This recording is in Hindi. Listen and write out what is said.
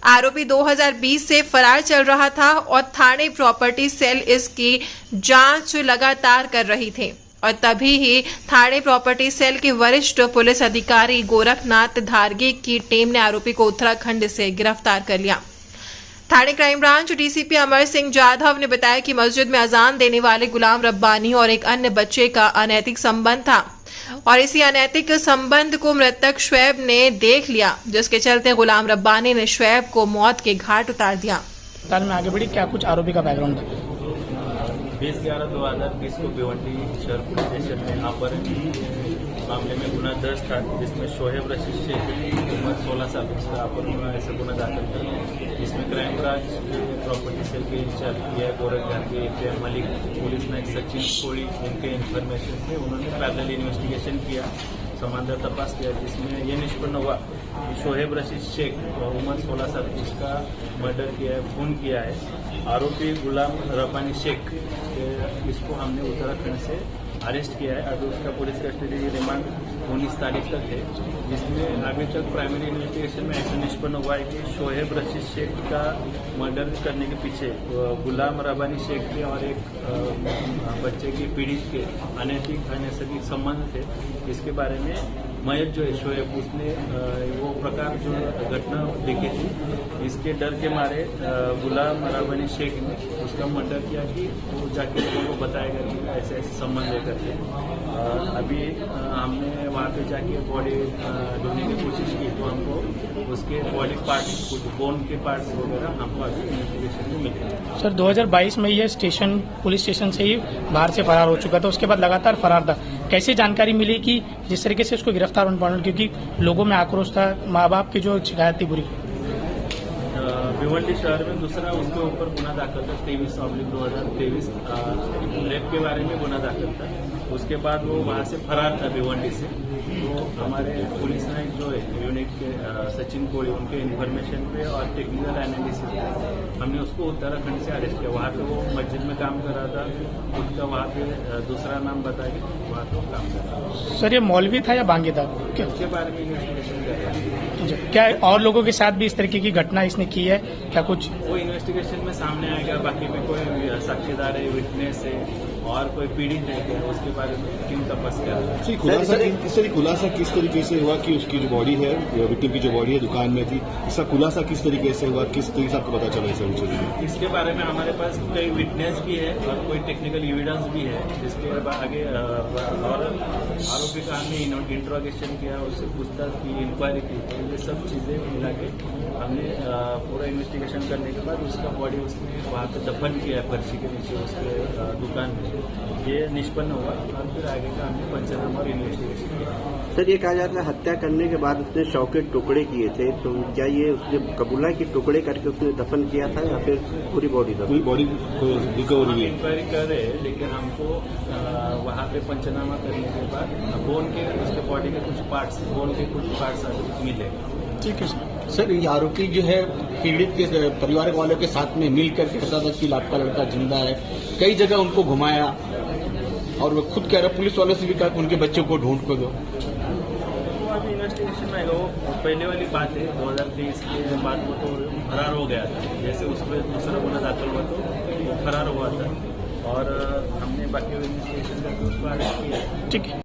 आरोपी 2020 से फरार चल रहा था और थाने प्रॉपर्टी सेल इसकी जांच लगातार कर रही थी और तभी ही थाने प्रॉपर्टी सेल के वरिष्ठ पुलिस अधिकारी गोरखनाथ धारगे की टीम ने आरोपी को उत्तराखंड से गिरफ्तार कर लिया। थाने crime branch DCP Amar Singh Jadhav ने बताया कि मस्जिद में अजान देने वाले गुलाम रब्बानी और एक अन्य बच्चे का अनैतिक संबंध था और इसी अनैतिक संबंध को मृतक शुएब ने देख लिया, जिसके चलते गुलाम रब्बानी ने शुएब को मौत के घाट उतार दिया। में आगे बढ़ी, क्या कुछ आरोपी का बैकग्राउंड था? 20/11/2020 को भिवंडी शहर पुलिस स्टेशन में अपहरण मामले में गुना दर्ज था, जिसमें शोहेब रशीद शेख उम्र 16 साल उसका अपहरण ऐसा गुना दाखिल था। इसमें क्राइम ब्रांच प्रॉपर्टी सेल के इंचार्ज किया गोरखनाथ के एफआईआर मलिक, पुलिस ने सचिन कोड़ी उनके इन्फॉर्मेशन से उन्होंने पैरेलल इन्वेस्टिगेशन किया, समांतर तपास किया, जिसमें यह निष्पन्न हुआ कि शोहेब रशीद शेख उम्र 16 साल इसका मर्डर किया है, खून किया है। आरोपी गुलाम रब्बानी शेख इसको हमने उत्तराखंड से अरेस्ट किया है। अभी उसका पुलिस कस्टडी रिमांड 19 तारीख तक है, जिसमें अभी तक प्राइमरी इन्वेस्टिगेशन में ऐसा निष्पन्न हुआ है कि शोहेब रशीद शेख का मर्डर करने के पीछे गुलाम रब्बानी शेख के और एक बच्चे के पीड़ित के अनैतिक अनैसर्गिक संबंध थे। इसके बारे में मयत जो है शोएब, उसने वो प्रकार जो घटना देखी थी, इसके डर के मारे गुलाम रब्बानी शेख ने उसका मर्डर किया कि वो जाके लोगों को बताएगा कि ऐसे ऐसे संबंध लेकर के। अभी हमने वहाँ पे जाके बॉडी ढूंढने की कोशिश की तो हमको उसके बॉडी पार्ट्स, कुछ बोन के पार्ट्स वगैरह हमको अभी इन्वेस्टिगेशन में मिले। सर 2022 में ये पुलिस स्टेशन से ही बाहर से फरार हो चुका था, उसके बाद लगातार फरार था। कैसे जानकारी मिली कि जिस तरीके से उसको गिरफ्तार होना पड़ा, क्योंकि लोगों में आक्रोश था, माँ बाप की जो शिकायत थी बुरी? भिवंडी शहर में दूसरा उसके ऊपर गुना दाखिल था 23/2023 रेप के बारे में गुना दाखिल था। उसके बाद वो वहाँ से फरार था भिवंडी से। तो हमारे पुलिस ने जो यूनिट के सचिन कोड़ी उनके इन्फॉर्मेशन पे और टेक्निकल एनालिसिस पे हमने उसको उत्तराखंड से अरेस्ट किया। वहाँ पे वो मस्जिद में काम कर रहा था, उसका वहाँ पे दूसरा नाम बताया, वहाँ पे काम कर रहा था। सर ये मौलवी था या बांगी था? उसके बारे में इन्वेस्टिगेशन कर रहे हैं। क्या और लोगों के साथ भी इस तरीके की घटना इसने की है क्या? कुछ वो इन्वेस्टिगेशन में सामने आएगा। बाकी में कोई साक्षीदार है, विटनेस है और कोई पीड़ित है क्या, उसके बारे में टीम तपास कर रही है। खुलासा किस तरीके से हुआ कि उसकी जो बॉडी है, विक्टिम की जो बॉडी है दुकान में थी, इसका खुलासा किस तरीके से हुआ, किस तरीके से आपको पता चला इसे? इसके बारे में हमारे पास कई विटनेस भी है और कोई टेक्निकल एविडेंस भी है, जिसके आगे और आरोपी का हमने इंट्रोगेशन किया, उससे पूछताछ की, इंक्वायरी की, ये सब चीजें मिला के हमने पूरा इन्वेस्टिगेशन करने के बाद उसका बॉडी उसने वहाँ पे दफन किया है फर्शी के नीचे उसके दुकान में। ये निष्पन्न हुआ और फिर आगे का हमने पंचनामा और इन्वेस्टिगेशन किया। सर ये कहा जाता है हत्या करने के बाद उसने शव के टुकड़े किए थे, तो क्या ये उसने कबूला कि टुकड़े करके उसने दफन किया था या फिर पूरी बॉडी था? पूरी बॉडी रिकवर हुई? इंक्वायरी कर रहे हैं, लेकिन हमको वहाँ पे पंचनामा करने के बाद बोन के उसके बॉडी के कुछ पार्ट्स, बोन के कुछ पार्ट्स मिले। ठीक है सर ये आरोपी जो है पीड़ित के परिवार वालों के साथ में मिलकर कहता था कि आपका लड़का जिंदा है, कई जगह उनको घुमाया और वो खुद कह रहा पुलिस वालों से भी कहा कि उनके बच्चों को ढूंढ को दो। तो अभी इन्वेस्टिगेशन में वो पहले वाली बात है 2023 के बाद वो तो फरार हो गया था, जैसे उस पर दूसरा गुना दाखिल हुआ तो वो फरार हुआ था और हमने बाकी इन्वेस्टिगेशन करके उसको अरेस्ट किया। ठीक है।